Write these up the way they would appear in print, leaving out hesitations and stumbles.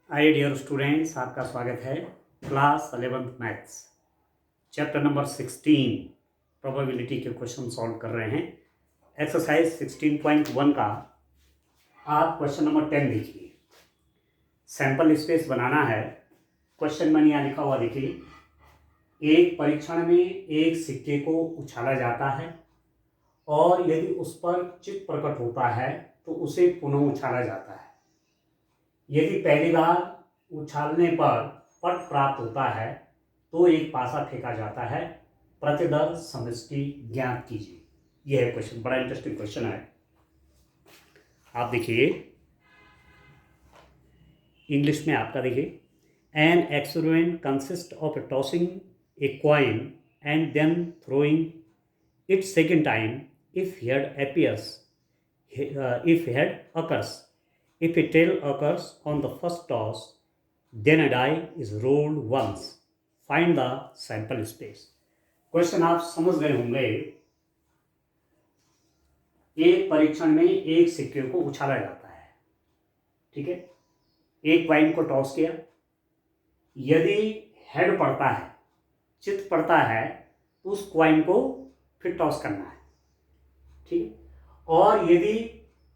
Hi dear students, आपका स्वागत है। Class 11th maths chapter number 16 probability के क्वेश्चन सॉल्व कर रहे हैं। एक्सरसाइज 16.1 का आप क्वेश्चन नंबर 10 देखिए। सैंपल स्पेस बनाना है। क्वेश्चन में यहाँ लिखा हुआ देखिए, एक परीक्षण में एक सिक्के को उछाला जाता है और यदि उस पर चित्त प्रकट होता है तो उसे पुनः उछाला जाता है। यदि पहली बार उछालने पर पट प्राप्त होता है तो एक पासा फेंका जाता है। प्रतिदर समष्टि ज्ञात कीजिए। यह है क्वेश्चन, बड़ा इंटरेस्टिंग क्वेश्चन है। आप देखिए, इंग्लिश में आपका देखिए, an experiment consist of tossing a coin and then throwing it second time if head appears if head occurs. If a tail occurs on the first toss, then a die is rolled once. Find the sample space. Question आप समझ गए होंगे। एक परीक्षण में एक सिक्के को उछाला जाता है, ठीक है। एक कॉइन को टॉस किया, यदि हेड पड़ता है, चित्त पड़ता है, तो उस कॉइन को फिर टॉस करना है, ठीक है। और यदि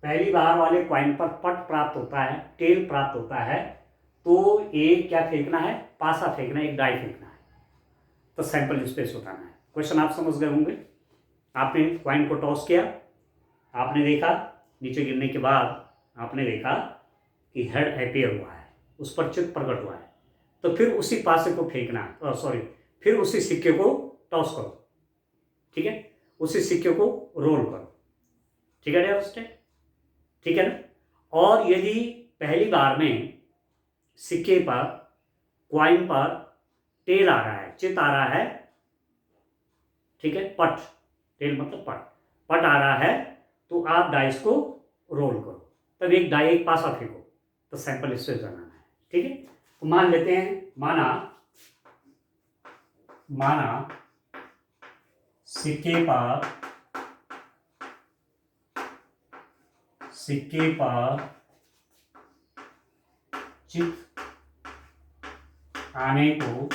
पहली बार वाले कॉइन पर पट प्राप्त होता है, टेल प्राप्त होता है, तो एक क्या फेंकना है, पासा फेंकना है, एक डाई फेंकना है। तो सैंपल स्पेस बताना है। क्वेश्चन आप समझ गए होंगे। आपने कॉइन को टॉस किया, आपने देखा नीचे गिरने के बाद आपने देखा कि हेड अपीयर हुआ है, उस पर चित्त प्रकट हुआ है, तो फिर उसी पासे को फेंकना, फिर उसी सिक्के को टॉस करो, ठीक है। उसी सिक्के को रोल करो, ठीक है डियर, ठीक है ना। और यदि पहली बार में सिक्के पर, क्वाइन पर टेल आ रहा है, चित आ रहा है, ठीक है, पट, टेल मतलब पट, पट आ रहा है, तो आप डाइस को रोल करो, तब एक डाई एक पासा फेंको, तो सैंपल स्पेस बनाना है, ठीक है। तो मान लेते हैं, माना सिक्के पर चित आने को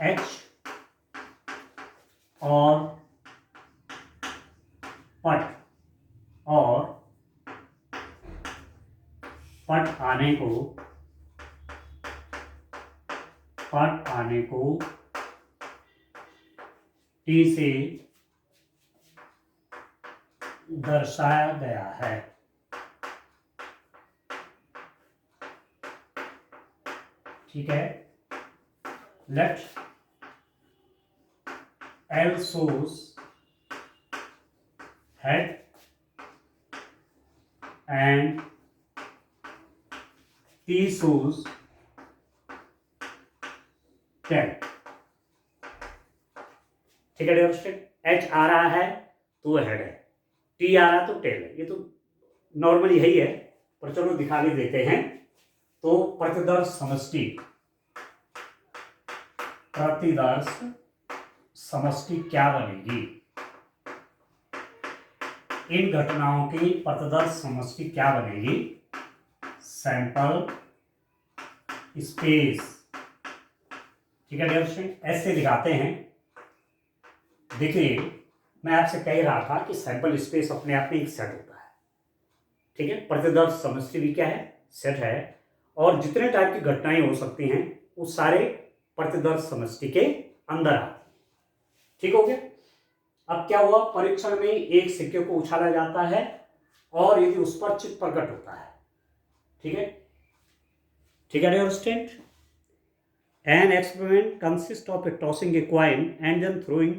H और पट आने को T से दर्शाया गया है, ठीक है। Let L shows head and T shows tail, ठीक है डियर। H आ रहा है तो हेड है, T आ रहा है तो टेल है। ये तो नॉर्मली यही है, पर चलो दिखा के देते हैं। तो प्रतिदर्श समष्टि क्या बनेगी? इन घटनाओं की प्रतिदर्श समष्टि क्या बनेगी? सैंपल स्पेस, ठीक है डियर स्टूडेंट। ऐसे दिखाते हैं। देखिए, मैं आपसे कह रहा था कि सैंपल स्पेस अपने आप में एक सेट होता है, ठीक है। प्रतिदर्श समष्टि भी क्या है, सेट है। और जितने टाइप की घटनाएं हो सकती हैं वो सारे प्रतिदर्श समष्टि के अंदर आते हैं, ठीक हो गया। अब क्या हुआ, परीक्षण में एक सिक्के को उछाला जाता है और यदि उस पर चित्त प्रकट होता है, ठीक है, ठीक है dear student. An experiment consist of tossing a coin and then throwing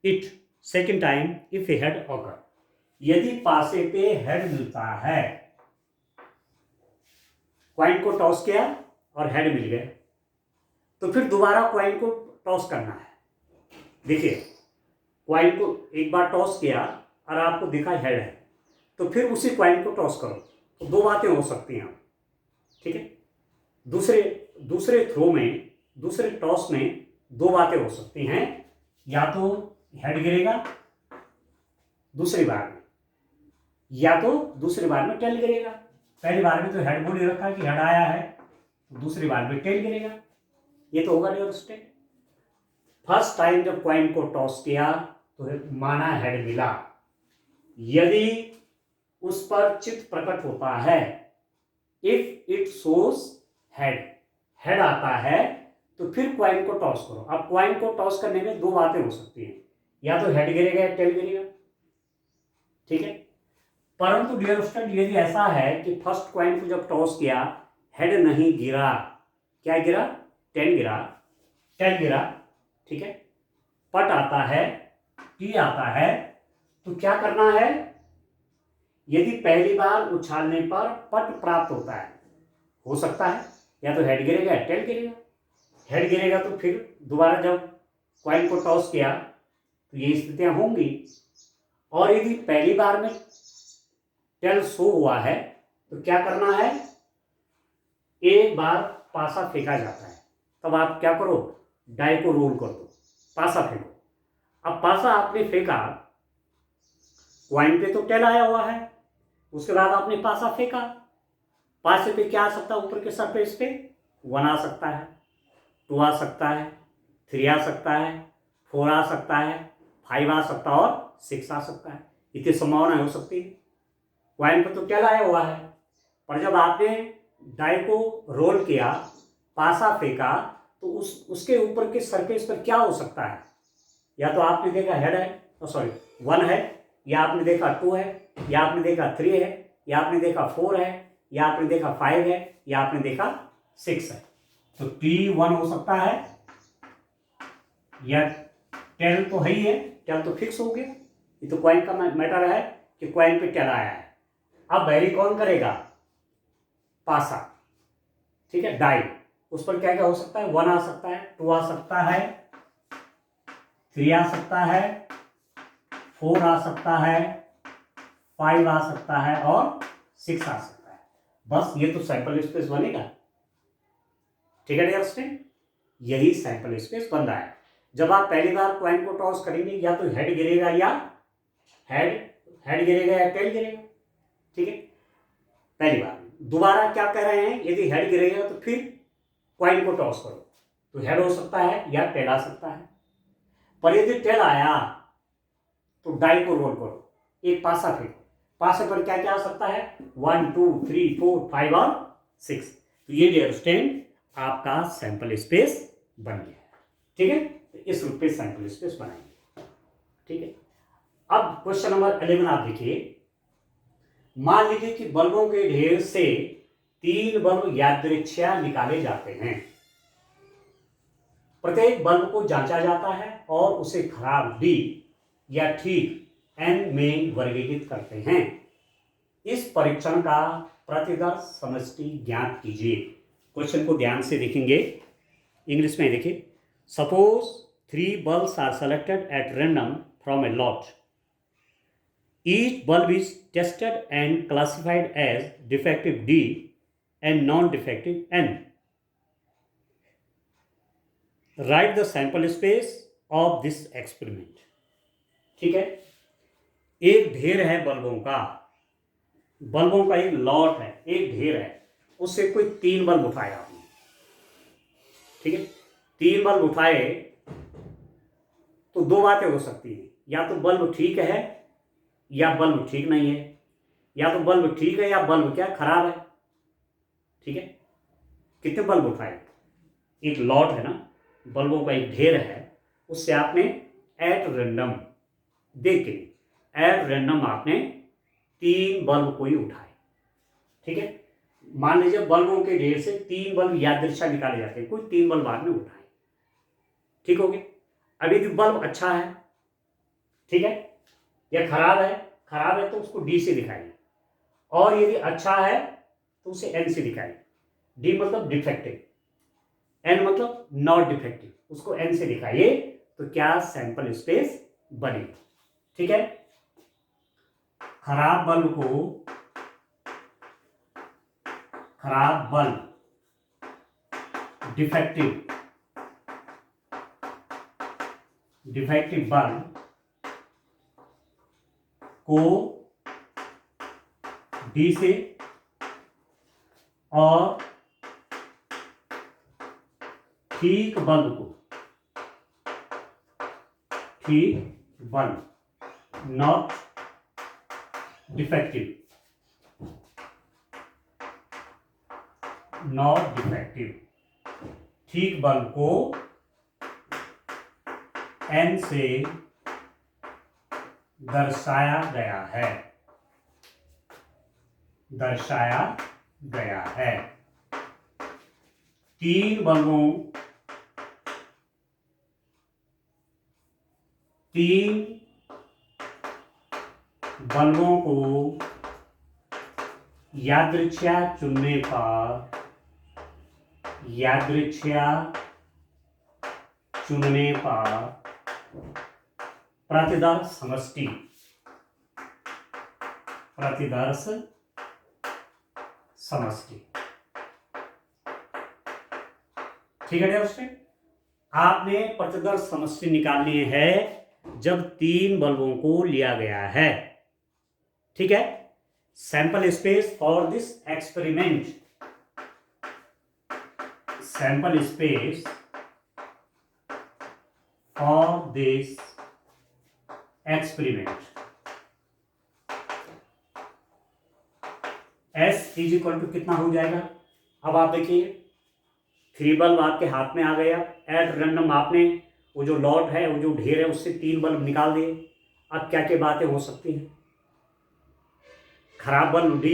it second time if a head occur. यदि पासे पे हेड मिलता है, कॉइन को टॉस किया और हेड मिल गया, तो फिर दोबारा कॉइन को टॉस करना है। देखिए, कॉइन को एक बार टॉस किया और आपको दिखा हेड है, तो फिर उसी कॉइन को टॉस करो। तो दो बातें हो सकती हैं, ठीक है। दूसरे थ्रो में, दूसरे टॉस में दो बातें हो सकती हैं। या तो हेड गिरेगा दूसरी बार में, या तो दूसरी बार में टेल गिरेगा। पहली बार में तो हेड बोल ही रखा है कि हेड आया है, तो दूसरी बार में टेल गिरेगा, ये तो होगा डियर स्टूडेंट। फर्स्ट टाइम जब कॉइन को टॉस किया तो माना हेड मिला, यदि उस पर चित्त प्रकट होता है, if it shows head, head आता है तो फिर क्वाइन को टॉस करो। अब क्वाइन को टॉस करने में दो बातें हो सकती हैं, या तो हेड गिरेगा या टेल गिरेगा, ठीक है। परंतु डियर स्टूडेंट यदि ऐसा है कि फर्स्ट क्वाइन को जब टॉस किया हेड नहीं गिरा, क्या गिरा, टेल गिरा, टेल गिरा, ठीक है, पट आता है, टी आता है, तो क्या करना है, यदि पहली बार उछालने पर पट प्राप्त होता है, हो सकता है या तो हेड गिरेगा या टेल गिरेगा, हेड गिरेगा तो फिर दोबारा जब क्वाइन को टॉस किया तो ये स्थितियां होंगी, और यदि पहली बार में टेल शो हुआ है तो क्या करना है, एक बार पासा फेंका जाता है, तब आप क्या करो, डाई को रोल कर दो, पासा फेंको। अब पासा आपने फेंका, क्वाइन पे तो टेल आया हुआ है, उसके बाद आपने पासा फेंका, पासे पे क्या आ सकता है, ऊपर के सरफेस पे 1 आ सकता है, 2 आ सकता है, 3 आ सकता है, 4 आ सकता है, 5 आ सकता है और 6 आ सकता है, इतनी संभावना हो सकती है। क्वाइन पर तो टेल आया हुआ है, पर जब आपने डाई को रोल किया, पासा फेंका, तो उसके ऊपर के सरफेस पर क्या हो सकता है, या तो आपने देखा हेड है, सॉरी 1 है, या आपने देखा 2 है, या आपने देखा 3 है, या आपने देखा 4 है, या आपने देखा 5 है, या आपने देखा 6 है, तो T1 हो सकता है, या टेल तो है ही है, टेल तो फिक्स हो गया, ये तो क्वाइन का मैटर है कि क्वाइन पे टेल आया है। अब वेरी कौन करेगा, पासा, ठीक है, डाई, उस पर क्या क्या हो सकता है, 1 आ सकता है, 2 आ सकता है, 3 आ सकता है, 4 आ सकता है, 5 आ सकता है और 6 आ सकता है। बस ये तो सैंपल स्पेस बनेगा, ठीक है डियर स्टूडेंट, यही सैंपल स्पेस बन रहा है। जब आप पहली बार क्वाइन को टॉस करेंगे, या तो हेड गिरेगा या हेड गिरेगा या टेल गिरेगा, ठीक है, पहली बार। दोबारा क्या कह रहे हैं, यदि हेड गिरेगा तो फिर क्वाइन को टॉस करो, तो हेड हो सकता है या टेल आ सकता है, पर यदि टेल आया तो डाई को रोल करो, एक पासा फेंको, पासे पर क्या क्या आ सकता है, 1 2 3 4 5 और 6, तो ये डियर स्टूडेंट आपका सैंपल स्पेस बन गया है, ठीक है, तो इस रूप में सैंपल स्पेस बनाएंगे, ठीक है। अब क्वेश्चन नंबर 11 आप देखिए, मान लीजिए कि बल्बों के ढेर से 3 बल्ब यादृच्छिया निकाले जाते हैं, प्रत्येक बल्ब को जांचा जाता है और उसे खराब डी या ठीक एन में वर्गीकृत करते हैं। इस परीक्षण का प्रतिदर्श समष्टि ज्ञात कीजिए। क्वेश्चन को ध्यान से देखेंगे, इंग्लिश में देखिए, suppose 3 bulbs are selected at random from a lot, each bulb is tested and classified as defective D and non-defective N. Write the sample space of this experiment. ठीक है, एक ढेर है बल्बों का, बल्बों का एक लॉट है, एक ढेर है, उससे कोई 3 बल्ब उठाए आपने, ठीक है, 3 बल्ब उठाए तो दो बातें हो सकती है, या तो बल्ब ठीक है या बल्ब ठीक नहीं है, या तो बल्ब ठीक है या बल्ब क्या खराब है, ठीक है। कितने बल्ब उठाए, एक लॉट है ना, बल्बों का एक ढेर है, उससे आपने एट रैंडम देख के, एट रैंडम आपने 3 बल्ब कोई उठाए, ठीक है। मान लीजिए बल्बों के ढेर से 3 बल्ब यादृच्छा निकाले जाते हैं, कोई 3 बल्ब आपने उठाए, ठीक हो गया। अब यदि बल्ब अच्छा है, ठीक है, या खराब है तो उसको डी से दिखाइए, और यदि अच्छा है तो उसे एन से दिखाइए। डी मतलब डिफेक्टिव, एन मतलब नॉट डिफेक्टिव, उसको एन से दिखाइए, तो क्या सैंपल स्पेस बनेगी, ठीक है। खराब बल्ब डिफेक्टिव बल्ब को डी से और ठीक बल्ब को, ठीक bulb, not defective, not defective, ठीक बल्ब को एन से दर्शाया गया है, दर्शाया गया है। तीन बल्बों को यादृच्छिया चुनने पर, यादृच्छिया चुनने पर प्रतिदर्श समष्टि, प्रतिदर्श समष्टि। ठीक है दोस्तों, आपने प्रतिदर्श समष्टि निकालनी है जब तीन बल्बों को लिया गया है। ठीक है, sample space for this experiment, sample space for this experiment, S is equal to कितना हो जाएगा। अब आप देखिए, थ्री बल्ब आपके हाथ में आ गया, एट रैंडम आपने वो जो लॉट है, वो जो ढेर है, उससे तीन बल्ब निकाल दिए। अब क्या क्या बातें हो सकती हैं, खराब बल्ब D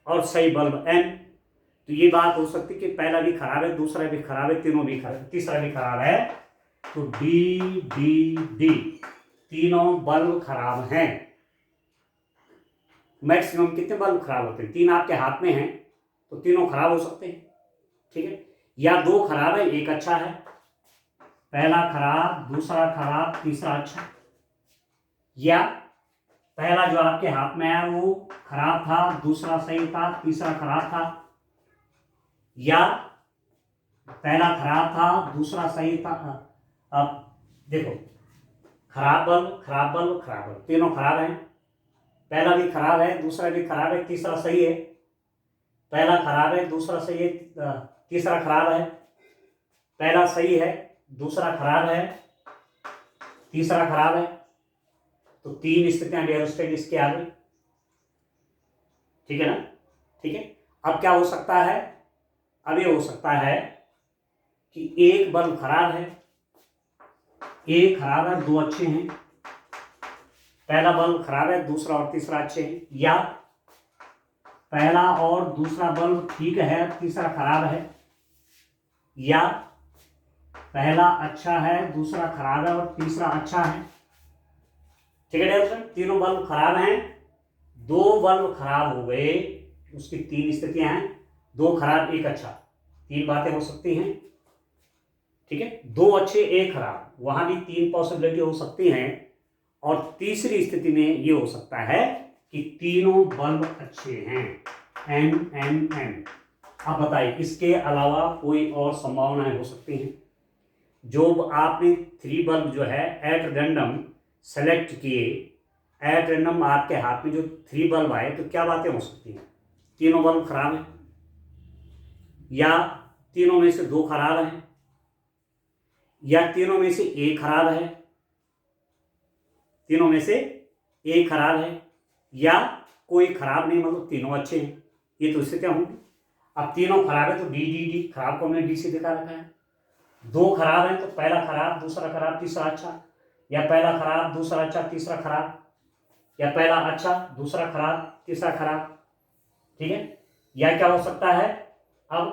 और सही बल्ब N। तो ये बात हो सकती है कि पहला भी खराब है, दूसरा भी खराब है, तीनों भी खराब, तीसरा भी खराब है। तो D तीनों बल्ब खराब हैं। मैक्सिमम कितने बल्ब खराब होते हैं, तीन आपके हाथ में हैं तो तीनों खराब हो सकते हैं। ठीक है, या दो खराब है, एक अच्छा है, पहला खराब, दूसरा खराब, तीसरा अच्छा। या पहला जो आपके हाथ में है वो खराब था, दूसरा सही था, तीसरा खराब था। या पहला खराब था, दूसरा सही था। अब देखो, खराब बल्ब, खराब बल्ब, खराब बल्ब, तीनों खराब हैं। पहला भी खराब है, दूसरा भी खराब है, तीसरा सही है। पहला खराब है, दूसरा सही है, तीसरा खराब है। पहला सही है, दूसरा खराब है, तीसरा खराब है। तो तीन स्थितियां डियर स्टूडेंट इसके आ गई। ठीक है ना। ठीक है, अब क्या हो सकता है, अब ये हो सकता है कि एक बल्ब खराब है, एक खराब है, दो अच्छे हैं। पहला बल्ब खराब है, दूसरा और तीसरा अच्छे हैं। या पहला और दूसरा बल्ब ठीक है, तीसरा खराब है। या पहला अच्छा है, दूसरा खराब है और तीसरा अच्छा है। ठीक है डियर फ्रेंड, तीनों बल्ब खराब हैं, दो बल्ब खराब हो गए, उसकी तीन स्थितियां हैं, दो खराब एक अच्छा, तीन बातें हो सकती हैं। ठीक है, दो अच्छे एक खराब, वहां भी तीन पॉसिबिलिटी हो सकती हैं। और तीसरी स्थिति में ये हो सकता है कि तीनों बल्ब अच्छे हैं, N। अब बताइए, इसके अलावा कोई और संभावनाएं हो सकती हैं। जो आपने थ्री बल्ब जो है एट रैंडम सेलेक्ट किए, एट रैंडम आपके हाथ में जो थ्री बल्ब आए, तो क्या बातें हो सकती हैं, तीनों बल्ब खराब हैं, या तीनों में से दो खराब हैं, या तीनों में से एक खराब है, तीनों में से एक खराब है, या कोई खराब नहीं, मतलब तीनों अच्छे हैं। ये तो स्थितियां होंगी। अब तीनों खराब है तो डी खराब को हमने डी से दिखा रखा है। दो खराब है तो पहला खराब, दूसरा खराब, तीसरा अच्छा। या पहला खराब, दूसरा अच्छा, तीसरा खराब। या पहला अच्छा, दूसरा खराब, तीसरा खराब। ठीक है, या क्या हो सकता है, अब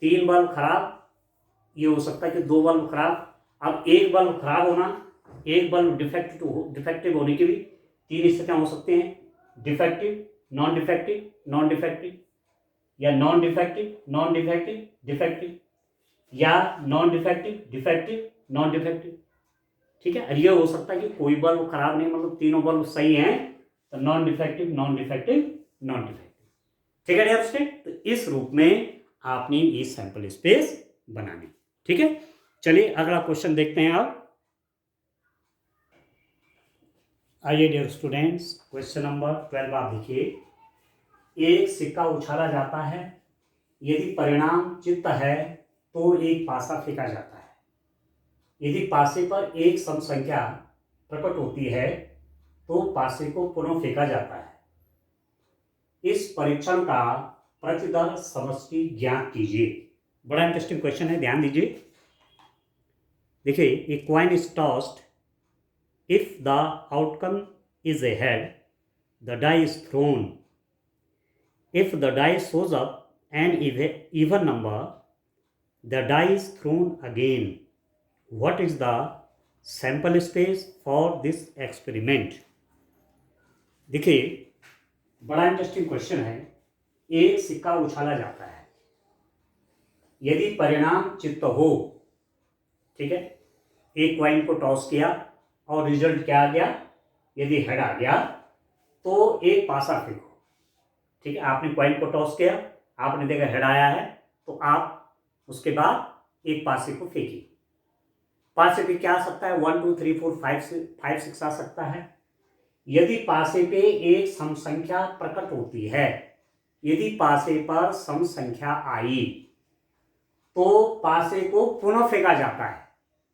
तीन बल्ब खराब, ये हो सकता है कि दो बल्ब खराब। अब एक बल्ब खराब होना, एक बल्ब डिफेक्टिव होने की भी तीन स्थितियां हो सकती हैं, defective, non defective, non defective, या non defective, non defective, defective, या non defective, defective, non defective. ठीक है, और ये हो सकता है कि कोई बल्ब खराब नहीं, मतलब तीनों बल्ब सही हैं, तो non defective, non defective, non defective. ठीक है डियर स्टूडेंट, तो इस रूप में आपने ये सैंपल स्पेस बनानी। ठीक है, चलिए अगला क्वेश्चन देखते हैं। आप आइए डियर स्टूडेंट्स, क्वेश्चन नंबर 12 आप देखिए। एक सिक्का उछाला जाता है, यदि परिणाम चित्त है तो एक पासा फेंका जाता है। यदि पासे पर एक सम संख्या प्रकट होती है तो पासे को पुनः फेंका जाता है। इस परीक्षण का प्रतिदर समष्टि ज्ञात कीजिए। बड़ा इंटरेस्टिंग क्वेश्चन है, ध्यान दीजिए। देखिए, a coin is tossed, if the outcome is a head, the die is thrown, if the die shows up an even number, the die is thrown again. What is the sample space for this experiment? देखिए, बड़ा interesting question है। एक सिक्का उछाला जाता है, यदि परिणाम चित्त हो, ठीक है, एक कॉइन को टॉस किया और रिजल्ट क्या आ गया, यदि हेड आ गया तो एक पासा फेंको। ठीक है, आपने कॉइन को टॉस किया, आपने देखा हेड आया है, तो आप उसके बाद एक पासे को फेंकिए। पासे पे क्या आ सकता है, 1 2 3 4 5 6 आ सकता है। यदि पासे पे एक सम संख्या प्रकट होती है, यदि पासे पर सम संख्या आई तो पासे को पुनः फेंका जाता है।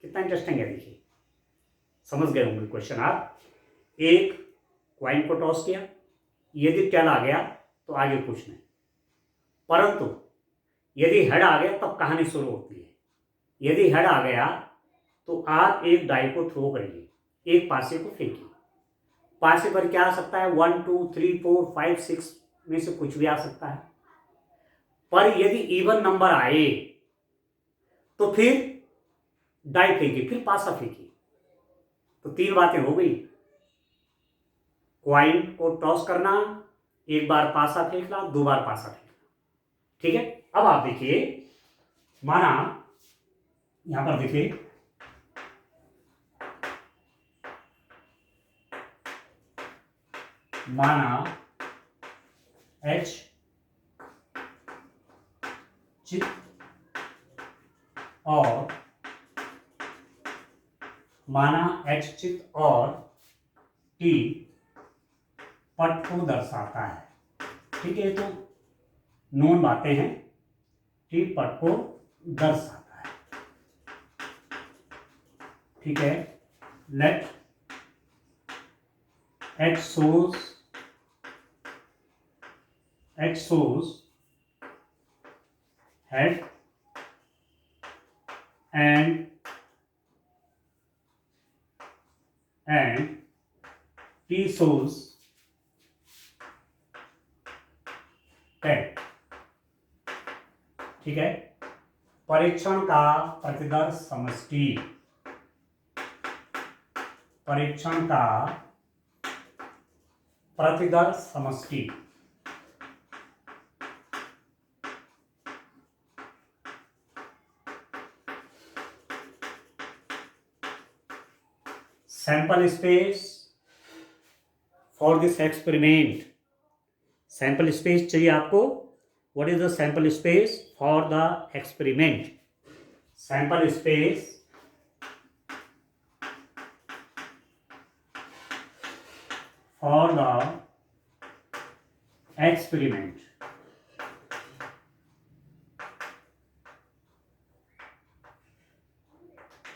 कितना इंटरेस्टिंग है, देखिए, समझ गए होंगे क्वेश्चन आप। एक कॉइन को टॉस किया, यदि टेल आ गया तो आगे कुछ नहीं, परंतु यदि हेड आ गया तब कहानी शुरू होती है। यदि हेड आ गया तो आप एक डाई को थ्रो करिए, एक पासे को फेंकिए। पासे पर क्या आ सकता है, 1 2 3 4 5 6 में से कुछ भी आ सकता है। पर यदि इवन नंबर आए तो फिर डाई फेंकिए, फिर पासा फेंकिए। तो 3 बातें हो गई। क्वाइन को टॉस करना, एक बार पासा फेंकना, 2 बार पासा फेंकना। ठीक है, अब आप देखिए, माना यहां पर देखिए, माना एच चित और माना एच चित और टी पट को दर्शाता है। ठीक है, तो नोन बातें हैं, टी पट को दर्शाता है। ठीक है, let H shows head and T shows tail। ठीक है, परीक्षण का प्रतिदर समष्टि, परीक्षण का प्रतिदर समष्टि sample space for this experiment. Sample space चाहिए आपको। What is the sample space for the experiment? Sample space for the experiment.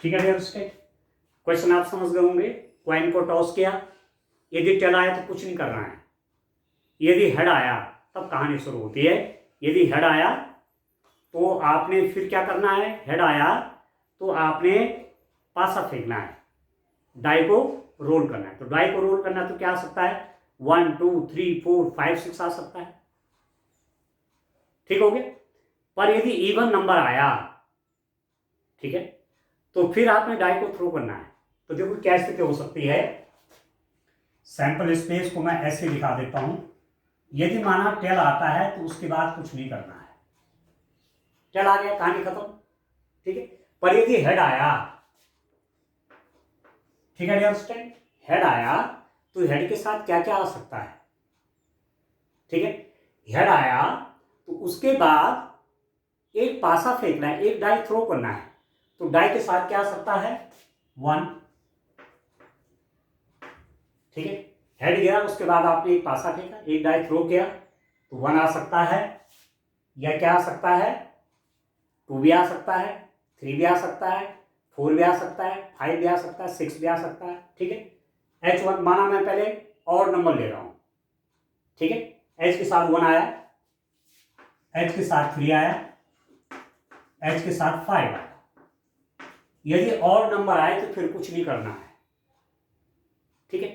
ठीक है डियर स्टूडेंट, क्वेश्चन आप समझ गए होंगे। कॉइन को टॉस किया, यदि टेल आया तो कुछ नहीं करना है, यदि हेड आया तब कहानी शुरू होती है। यदि हेड आया तो आपने फिर क्या करना है, हेड आया तो आपने पासा फेंकना है, डाई को रोल करना है। तो डाई को रोल करना तो क्या आ सकता है, 1 2 3 4 5 6 आ सकता है। ठीक हो गया। पर यदि इवन नंबर आया, ठीक है, तो फिर आपने डाई को थ्रो करना है। तो देखो क्या स्थिति हो सकती है। सैंपल स्पेस को मैं ऐसे दिखा देता हूं। यदि माना टेल आता है तो उसके बाद कुछ नहीं करना है, टेल आ गया, कहानी खत्म। ठीक है, पर यदि हेड आया, ठीक है डियर स्टूडेंट, हेड आया तो हेड के साथ क्या क्या आ सकता है। ठीक है, हेड आया तो उसके बाद एक पासा फेंकना है, एक डाई थ्रो करना है। तो डाई के साथ क्या आ सकता है, 1। ठीक है, हेड गया, उसके बाद आपने एक पासा फेंका, एक डाई थ्रो किया, तो 1 आ सकता है, या क्या आ सकता है, 2 भी आ सकता है, 3 भी आ सकता है, 4 भी आ सकता है, 5 भी आ सकता है, 6 भी आ सकता है। ठीक है, H1 माना मैं पहले और नंबर ले रहा हूं। ठीक है, H के साथ 1 आया, H के साथ 3 आया, H के साथ 5 आया। यदि और नंबर आए तो फिर कुछ नहीं करना है। ठीक है,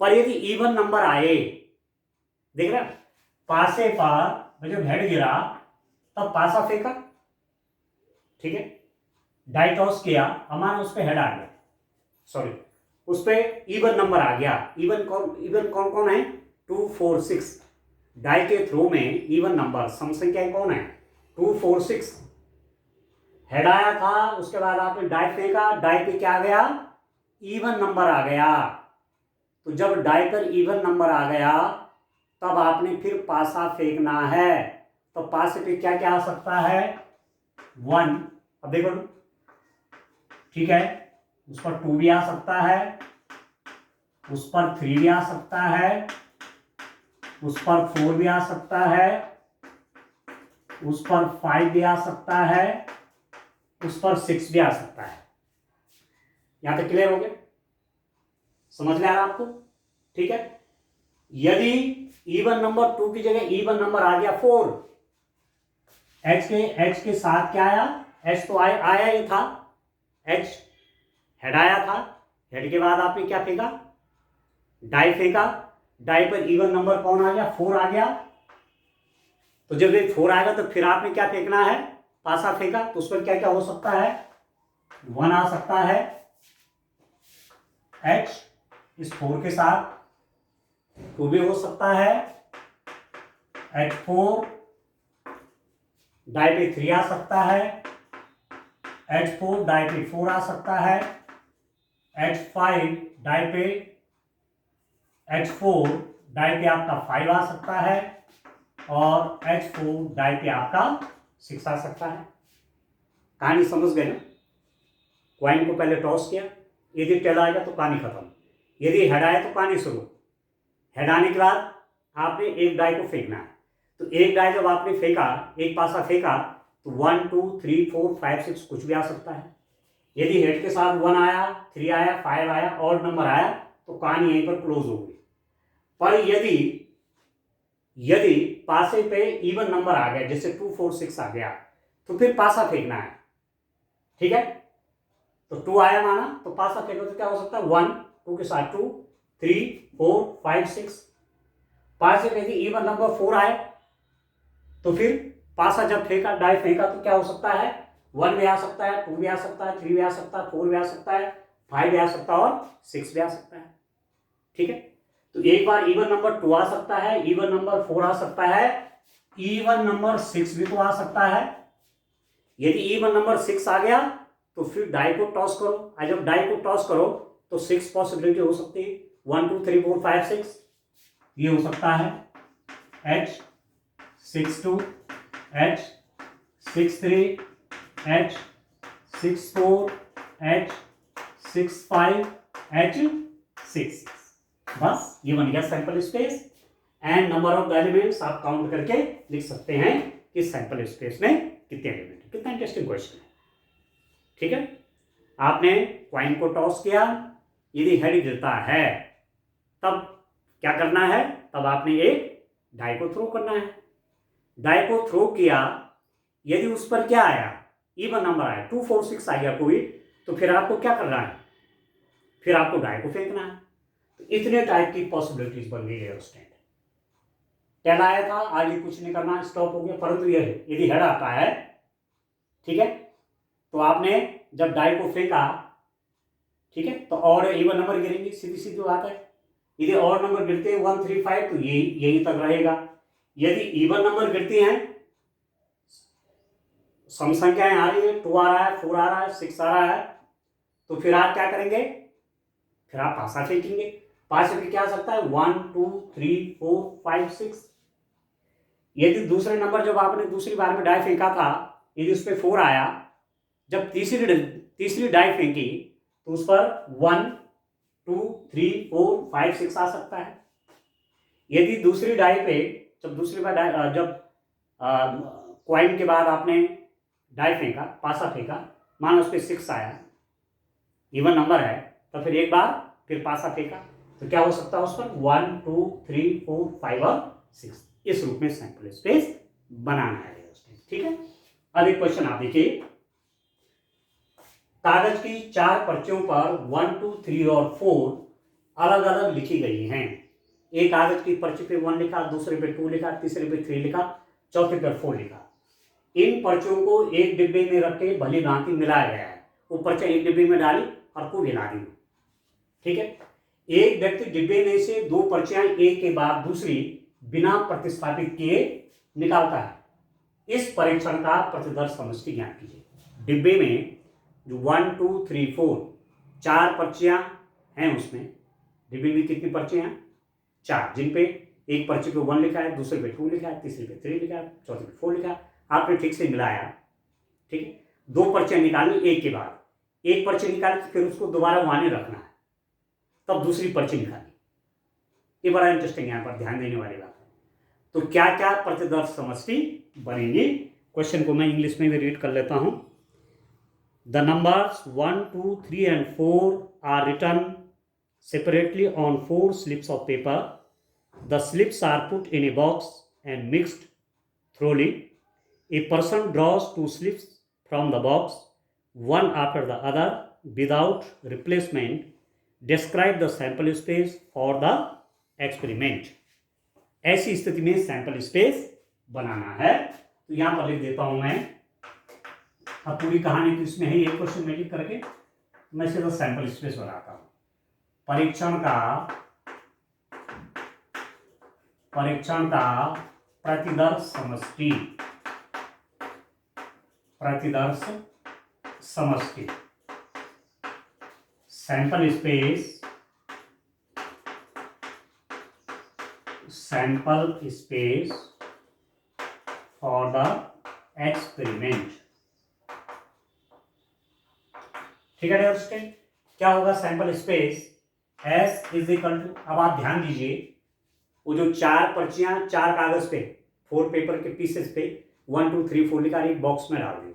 पर यदि इवन नंबर आए, देख रहे पासे पर जब हेड गिरा तब पासा फेंका, ठीक है, डाई टॉस किया, हमारा उस पर हेड आ गया, सॉरी उस पर इवन नंबर आ गया। इवन कौन कौन है, 2 4 6। डाई के थ्रो में इवन नंबर सम संख्या कौन है, 2 4 6। हेड आया था, उसके बाद आपने डाई फेंका, डाई पे क्या आ गया, इवन नंबर आ गया। तो जब डाई पर इवन नंबर आ गया तब आपने फिर पासा फेंकना है। तो पासे पे क्या क्या आ सकता है, 1। अब देखो, ठीक है, उस पर 2 भी आ सकता है, उस पर 3 भी आ सकता है, उस पर 4 भी आ सकता है, उस पर 5 भी आ सकता है, उस पर 6 भी आ सकता है। यहां तक क्लियर हो गया, समझ में आ रहा आपको? ठीक है, यदि इवन नंबर 2 की जगह इवन नंबर आ गया 4, H के साथ क्या आया, H तो आया ही था, H हेड आया था, हेड के बाद आपने क्या फेंका, डाई फेंका, डाई पर इवन नंबर कौन आ गया, 4 आ गया। तो जब ये 4 आएगा तो फिर आपने क्या फेंकना है, पासा फेंका, तो उस पर क्या क्या हो सकता है, 1 आ सकता है, H इस 4 के साथ 2 भी हो सकता है, H4 डाई पे 3 आ सकता है, H4 डाई पे 4 आ सकता है, H5 डाई पे H4 डाई पे आपका 5 आ सकता है, और H4 डाई पे आपका 6 आ सकता है। कहानी समझ गए ना? क्वाइन को पहले टॉस किया, यदि टेल आएगा तो कहानी खत्म, यदि हेड आए तो कहानी शुरू। हेड आने के बाद आपने एक डाई को फेंकना है। तो एक डाई जब आपने फेंका, एक पासा फेंका, तो 1 2 3 4 5 6 कुछ भी आ सकता है। यदि हेड के साथ 1 आया, 3 आया, 5 आया, और नंबर आया, तो कहानी यहीं पर क्लोज हो गई। पर यदि पासे पे इवन नंबर आ गया, जैसे 2 4 6 आ गया, तो फिर पासा फेंकना है। ठीक है, तो 2 आया माना, तो पासा फेंको तो क्या हो सकता है, 1 2 के साथ 2 3 4 5 6। पासे पे इवन नंबर 4 आए, तो फिर पासा जब फेंका, डाई फेंका, तो क्या हो सकता है, 1 भी आ सकता है, 2 भी आ सकता है, 3 भी आ सकता है, 4 भी आ सकता है, 5 भी आ सकता है, और 6 भी आ सकता है। ठीक है, तो एक बार इवन नंबर 2 आ सकता है, इवन नंबर 4 आ सकता है, इवन नंबर 6 भी तो आ सकता है। यदि इवन नंबर 6 आ गया तो फिर डाई को टॉस करो, और जब डाई को टॉस करो तो 6 पॉसिबिलिटी हो सकती है, 1 2 3 4 5 6। ये हो सकता है H 6 2, H 6 3, H 6 4, H 6 5, H 6। बस ये बन गया sample space. And number of elements आप काउंट करके लिख सकते हैं कि सैंपल स्पेस में कितने एलिमेंट है। कितना इंटरेस्टिंग क्वेश्चन है। ठीक है, आपने क्वाइन को टॉस किया, यदि हेड गिरता है तब क्या करना है, तब आपने एक डाई को थ्रो करना है। डाई को थ्रो किया, यदि उस पर क्या आया, इवन नंबर आया, 2 4 6 आ गया कोई, तो फिर आपको क्या करना है, फिर आपको डाई को फेंकना है। तो इतने टाइप की पॉसिबिलिटीज बन गई है। स्टैंड टेल आया था, आगे कुछ नहीं करना, स्टॉप हो गया। परंतु यह यदि हेड आता है, ठीक है, तो आपने जब डाई को फेंका, ठीक है, तो और इवन नंबर गिरेंगे, सीधी सीधी बात है। यदि और नंबर गिरते हैं 1 3 5 तो यही तक रहेगा। यदि इवन नंबर गिरती हैं, सम संख्याएं आ रही है, 2 आ रहा है, 4 आ रहा है, 6 आ रहा है, तो फिर आप क्या करेंगे, फिर आप पासा फेंकेंगे। पासे पे क्या आ सकता है, 1 2 3 4 5 6। यदि दूसरे नंबर जब आपने दूसरी बार में डाई फेंका था, यदि उस पर 4 आया, जब तीसरी डाई फेंकी तो उस पर 1 2 3 4 5 6 आ सकता है। यदि दूसरी डाई पे जब दूसरी बार जब क्वाइन के बाद आपने डाई फेंका, पासा फेंका, मान उस पर 6 आया, इवन नंबर है, तो फिर एक बार फिर पासा फेंका, तो क्या हो सकता है उस पर 1 2 3 4 5 और 6। इस रूप में सैंपल स्पेस बनाना है। ठीक है, अब एक क्वेश्चन आप देखिए, कागज की 4 पर्चियों पर 1 2 3 और 4 अलग अलग लिखी गई हैं। एक कागज की पर्ची पे 1 लिखा, दूसरे पे 2 लिखा, तीसरे पे 3 लिखा, चौथे पे 4 लिखा। इन पर्चियों को एक डिब्बे में रख के भली भांति मिलाया गया है। वो पर्चियां एक डिब्बे में डाली और खूब हिला दी। ठीक है, एक व्यक्ति डिब्बे में से 2 पर्चियां एक के बाद दूसरी बिना प्रतिस्थापित किए निकालता है। इस परीक्षण का प्रतिदर्श समष्टि ज्ञात कीजिए। डिब्बे में जो 1 2 3 4 4 पर्चियां हैं, उसमें डिब्बे में कितनी पर्चियां हैं? 4, जिन पे एक पर्ची पे 1 लिखा है, दूसरे पे 2 लिखा है, तीसरे पे 3 लिखा है, चौथे पे 4 लिखा है। आपने ठीक से मिलाया। ठीक है, 2 पर्चियां निकालनी एक के बाद, एक पर्ची निकाली फिर उसको दोबारा वहां रखना है, तब दूसरी पर्ची निकाली। ये बड़ा इंटरेस्टिंग यहाँ पर ध्यान देने वाली बात है। तो क्या क्या प्रतिदर्श समष्टि बनेंगी? क्वेश्चन को मैं इंग्लिश में भी रीड कर लेता हूं। The numbers 1 2 3 and 4 are written separately on 4 slips of paper. The slips are put in a box and mixed thoroughly. A person draws 2 slips from the box, one after the other, without replacement. Describe the sample space for the experiment. ऐसी स्थिति में sample space बनाना है। तो यहां पर लिख देता हूं मैं। अब पूरी कहानी तो इसमें है, एक क्वेश्चन में लिख करके मैं सीधा सैंपल स्पेस बनाता हूं। परीक्षण का प्रतिदर्श समष्टि sample space for the experiment. ठीक है स्टूडेंट, क्या होगा sample space? S is equal to, अब आप ध्यान दीजिए, वो जो 4 पर्चियां 4 कागज पे 4 पेपर के पीसेस पे 1 2 3 4 लिखा एक बॉक्स में डाल दी।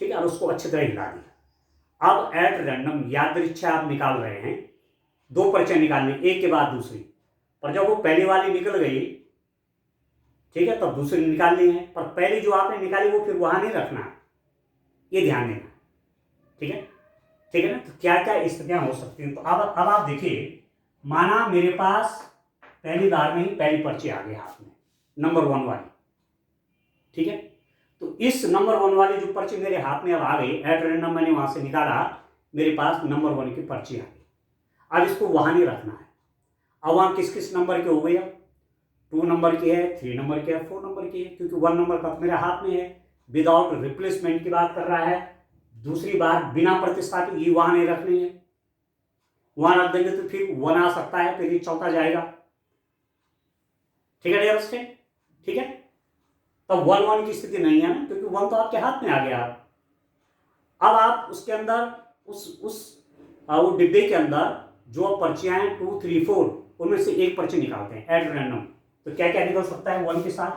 ठीक है, और उसको अच्छी तरह हिला दिया। अब एट रैंडम यादृच्छा आप निकाल रहे हैं, 2 पर्चियां निकालनी एक के बाद दूसरी, पर जब वो पहली वाली निकल गई, ठीक है, तब दूसरी निकालनी है, पर पहली जो आपने निकाली वो फिर वहां नहीं रखना, ये ध्यान देना। ठीक है, ठीक है ना। तो क्या क्या स्थितियां हो सकती हैं? तो अब आप देखिए, माना मेरे पास पहली बार में ही पहली पर्ची आ गई हाथ में, नंबर 1 वाली। ठीक है, तो इस नंबर 1 वाली जो पर्ची मेरे हाथ में अब आ गई, एट रैंडम मैंने वहां से निकाला, मेरे पास नंबर 1 की पर्ची आ गई। अब इसको वहां नहीं रखना है। अब वहां किस किस नंबर के हो गई? अब 2 नंबर की है, 3 नंबर की है, 4 नंबर की है, क्योंकि 1 नंबर का मेरे हाथ में है। विदाउट रिप्लेसमेंट की बात कर रहा है। दूसरी बात, बिना प्रतिस्थापित, ये वहां नहीं रखनी है। वहां रख देंगे तो फिर 1 आ सकता है, फिर ये चौथा जाएगा। ठीक है डियर स्टूडेंट, ठीक है। तब 1 1 की स्थिति नहीं है ना, क्योंकि 1 तो आपके हाथ में आ गया। अब आप उसके अंदर वो डिब्बे के अंदर जो पर्चियां हैं 2 3 4, उनमें से एक पर्ची निकालते हैं एट रैंडम। तो क्या क्या निकल सकता है 1 के साथ?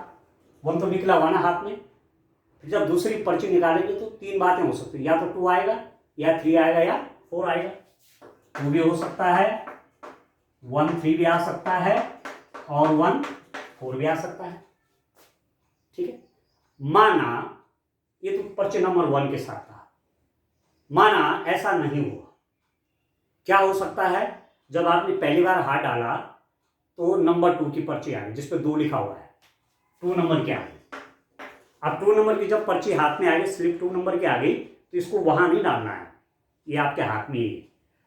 1 तो निकला हुआ ना हाथ में। फिर जब दूसरी पर्ची निकालेंगे तो 3 बातें हो सकती है, या तो 2 आएगा, या 3 आएगा, या 4 आएगा। 2 भी हो सकता है, 1 3 भी आ सकता है, और 1 4 भी आ सकता है। ठीक है, माना ये तो पर्ची नंबर 1 के साथ था, माना ऐसा नहीं हुआ। क्या हो सकता है? जब आपने पहली बार हाथ डाला तो नंबर 2 की पर्ची आ गई, जिसपे 2 लिखा हुआ है, 2 नंबर की आ गई। अब 2 नंबर की जब पर्ची हाथ में आ गई, स्लिप 2 नंबर की आ गई, तो इसको वहां नहीं डालना है, ये आपके हाथ में ही है।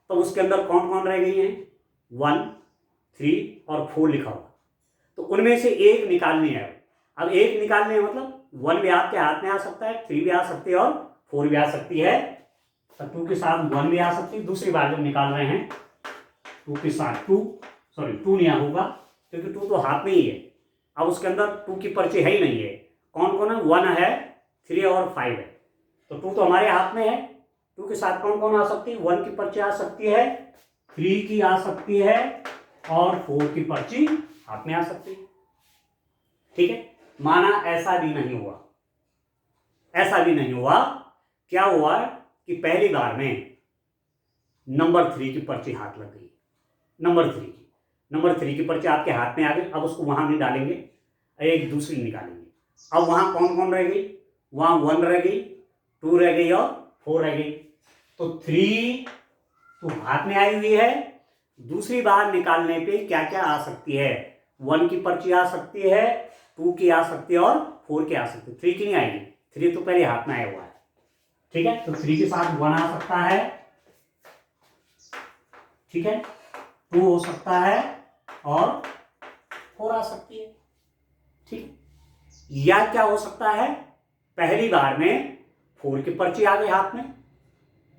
तो उसके अंदर कौन कौन रह गई हैं? 1 3 और 4 लिखा हुआ। तो उनमें से एक निकालनी है। अब एक निकालने है मतलब 1 भी आपके हाथ में आ सकता है, 3 भी आ सकती है, और 4 भी आ सकती है। तो 2 के साथ 1 भी आ सकती है। दूसरी बार जब निकाल रहे हैं 2 के साथ 2 नहीं होगा, क्योंकि 2 तो हाथ में ही है। अब उसके अंदर 2 की पर्ची है ही नहीं है। कौन कौन है? 1 है, 3 और 5 है। तो 2 तो हमारे हाथ में है। 2 के साथ कौन कौन आ सकती है? 1 की पर्ची आ सकती है, 3 की आ सकती है, और 4 की पर्ची हाथ में आ सकती है। ठीक है, माना ऐसा भी नहीं हुआ, ऐसा भी नहीं हुआ, क्या हुआ कि पहली बार में नंबर 3 की पर्ची हाथ लग गई, नंबर थ्री की पर्ची आपके हाथ में आ गई। अब उसको वहां नहीं डालेंगे, एक दूसरी निकालेंगे। अब वहां कौन कौन रह गई, वहां 1 रह गई, 2 रह गई और 4 रह गई। तो 3 तो हाथ में आई हुई है, दूसरी बार निकालने पे क्या क्या आ सकती है, 1 की पर्ची आ सकती है, 2 की आ सकती है और 4 की आ सकती है। 3 की नहीं आएगी, 3 तो पहले हाथ में आया हुआ है, ठीक है। तो 3 के साथ 1 आ सकता है, ठीक है, 2 हो सकता है और 4 आ सकती है, ठीक। या क्या हो सकता है, पहली बार में 4 की पर्ची आ गई हाथ में,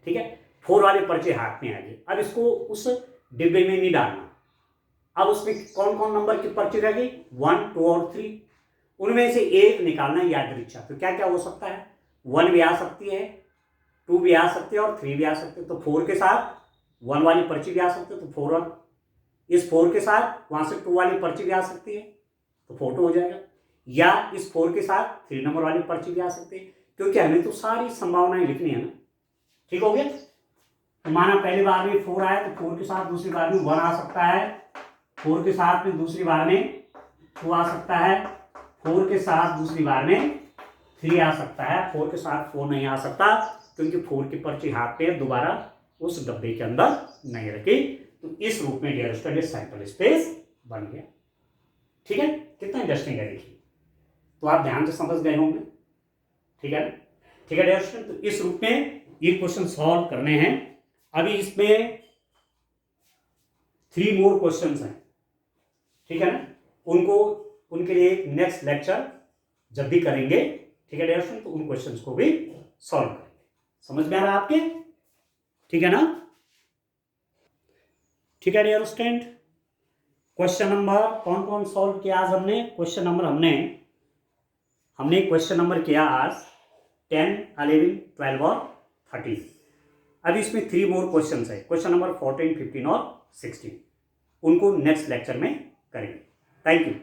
ठीक है, 4 वाली पर्ची हाथ में आ गई। अब इसको उस डिब्बे में नहीं डालना, अब उसमें कौन कौन नंबर की पर्ची रह गई, 1, 2 और 3, उनमें से एक निकालना यादृच्छा। तो क्या क्या हो सकता है, 1 भी आ सकती है, 2 भी आ सकती है और 3 भी आ सकती है। तो 4 के साथ 1 वाली पर्ची भी आ सकती है, तो 4 1, इस 4 के साथ वहां से 2 वाली पर्ची भी आ सकती है, तो 4 2 हो जाएगा। या इस 4 के साथ 3 नंबर वाली पर्ची भी आ सकती है, क्योंकि हमें तो सारी संभावनाएं लिखनी है ना, ठीक हो गया। तो माना पहली बार में 4 आया, तो 4 के साथ दूसरी बार में 1 आ सकता है, 4 के साथ में दूसरी बार में 2 आ सकता है, 4 के साथ दूसरी बार में 3 आ सकता है, 4 के साथ 4 नहीं आ सकता, क्योंकि 4 की पर्ची हाथ पे दोबारा उस डब्बे के अंदर नहीं रखी। तो इस रूप में डियर स्टूडेंट सैंपल स्पेस बन गया, ठीक है। कितना इंटरेस्टिंग है देखिए, तो आप ध्यान से समझ गए होंगे, ठीक है, ठीक है डियर स्टूडेंट। तो इस रूप में ये क्वेश्चन सॉल्व करने हैं। अभी इसमें 3 मोर क्वेश्चंस हैं, ठीक है ना, उनको उनके लिए नेक्स्ट लेक्चर जब भी करेंगे, ठीक है डियर स्टूडेंट, तो उन क्वेश्चंस को भी सॉल्व करेंगे। समझ में आ रहा है आपके, ठीक है ना, ठीक है डियर स्टूडेंट। क्वेश्चन नंबर कौन कौन सॉल्व किया आज हमने, क्वेश्चन नंबर हमने क्वेश्चन नंबर किया आज 10, 11, 12 और 13। अब इसमें 3 मोर क्वेश्चंस है, क्वेश्चन नंबर 14, 15 और 16, उनको नेक्स्ट लेक्चर में करेंगे। Thank you.